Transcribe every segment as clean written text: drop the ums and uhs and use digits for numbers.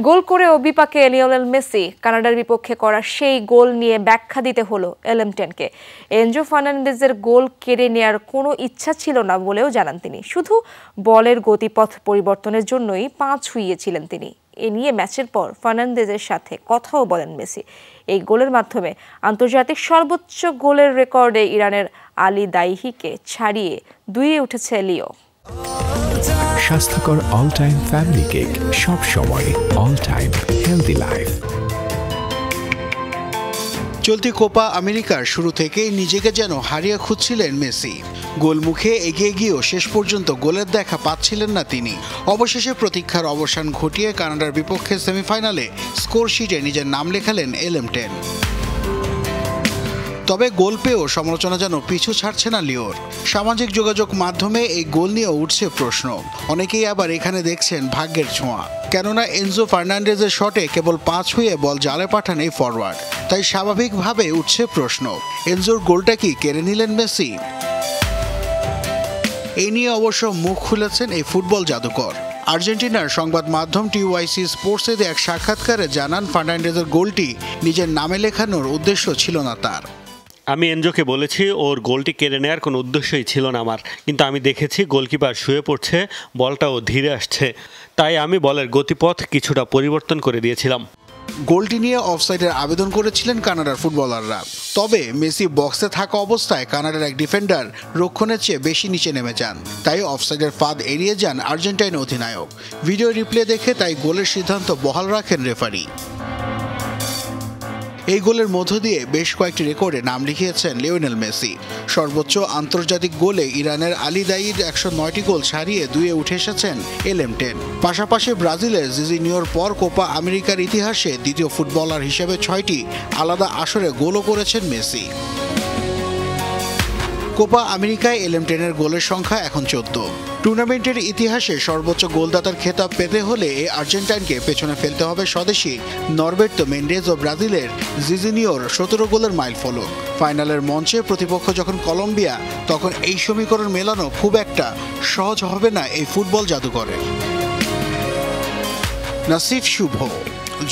গোল করেও বিপাকে Lionel Messi. কানাডার বিপক্ষে করা সেই গোল নিয়ে ব্যাখ্যা দিতে হলো এলএম10কে। এনজো ফার্নান্ডেজের গোল কেড়ে নেয়ার কোনো ইচ্ছা ছিল না বলেও জানান তিনি। শুধু বলের গতিপথ পরিবর্তনের জন্যই পা ছুঁইয়েছিলেন তিনি। এ নিয়ে ম্যাচের পর ফার্নান্ডেজের সাথে কথাও বলেন মেসি। এই গোলের মাধ্যমে আন্তর্জাতিক সর্বোচ্চ গোলের রেকর্ডে ইরানের আলী দাইহিকে ছাড়িয়ে 2-এ উঠেছে লিও। স্বাস্থ্যকর অল টাইম ফ্যামিলি কেক, সব সময় অল টাইম হেলদি লাইফ। চলতি কোপা আমেরিকার শুরু থেকেই নিজেকে যেন হারিয়ে খুঁজছিলেন মেসি। গোলমুখে এগিয়ে গিয়েও শেষ পর্যন্ত গোলের দেখা পাচ্ছিলেন না তিনি। অবশেষে প্রতীক্ষার অবসান ঘটিয়ে কানাডার বিপক্ষে সেমিফাইনালে স্কোর শিটে নিজের নাম লেখালেন এলএম10। তবে গোল পেয়েও সমালোচনা যেন পিছু ছাড়ছে না লিওর। সামাজিক যোগাযোগ মাধ্যমে এই গোল নিয়ে উঠছে প্রশ্ন। অনেকেই আবার এখানে দেখছেন ভাগ্যের ছোঁয়া, কেননা এনজো ফার্নান্ডেজের শটে কেবল পা ছুঁয়ে বল জালে পাঠান এই ফরওয়ার্ড। তাই স্বাভাবিকভাবে উঠছে প্রশ্ন, এনজোর গোলটা কি কেড়ে নিলেন মেসি? এই নিয়ে অবশ্য মুখ খুলেছেন এই ফুটবল জাদুকর। আর্জেন্টিনার সংবাদ মাধ্যম টিওয়াইসি স্পোর্টসে এক সাক্ষাৎকারে জানান, ফার্নান্ডেজের গোলটি নিজের নামে লেখানোর উদ্দেশ্য ছিল না তার। আমি এনজোকে বলেছি ওর গোলটি কেড়ে নেওয়ার কোনো উদ্দেশ্যই ছিল না আমার, কিন্তু আমি দেখেছি গোলকিপার শুয়ে পড়ছে, বলটাও ধীরে আসছে, তাই আমি বলের গতিপথ কিছুটা পরিবর্তন করে দিয়েছিলাম। গোলটি নিয়ে অফসাইডের আবেদন করেছিলেন কানাডার ফুটবলাররা। তবে মেসি বক্সে থাকা অবস্থায় কানাডার এক ডিফেন্ডার রক্ষণের চেয়ে বেশি নিচে নেমে যান, তাই অফসাইডের ফাঁদ এড়িয়ে যান আর্জেন্টাইন অধিনায়ক। ভিডিও রিপ্লে দেখে তাই গোলের সিদ্ধান্ত বহাল রাখেন রেফারি। এই গোলের মধ্য দিয়ে বেশ কয়েকটি রেকর্ডে নাম লিখিয়েছেন লিওনেল মেসি। সর্বোচ্চ আন্তর্জাতিক গোলে ইরানের আলী দাইর 109টি গোল ছাড়িয়ে 2-এ উঠে এসেছেন এলএম10। পাশাপাশি ব্রাজিলের জিজিনিওর পর কোপা আমেরিকার ইতিহাসে দ্বিতীয় ফুটবলার হিসেবে 6টি আলাদা আসরে গোলও করেছেন মেসি। কোপা আমেরিকায় এলএম10-এর গোলের সংখ্যা এখন 14। টুর্নামেন্টের ইতিহাসে সর্বোচ্চ গোলদাতার খেতাব পেতে হলে এই আর্জেন্টাইনকে পেছনে ফেলতে হবে স্বদেশি নরবের্তো মেন্ডেজ ও ব্রাজিলের জিজিনিওর 17 গোলের মাইলফলক। ফাইনালের মঞ্চে প্রতিপক্ষ যখন কলম্বিয়া, তখন এই সমীকরণ মেলানো খুব একটা সহজ হবে না এই ফুটবল জাদুকরের। নাসিফ শুভ,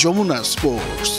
যমুনা স্পোর্টস।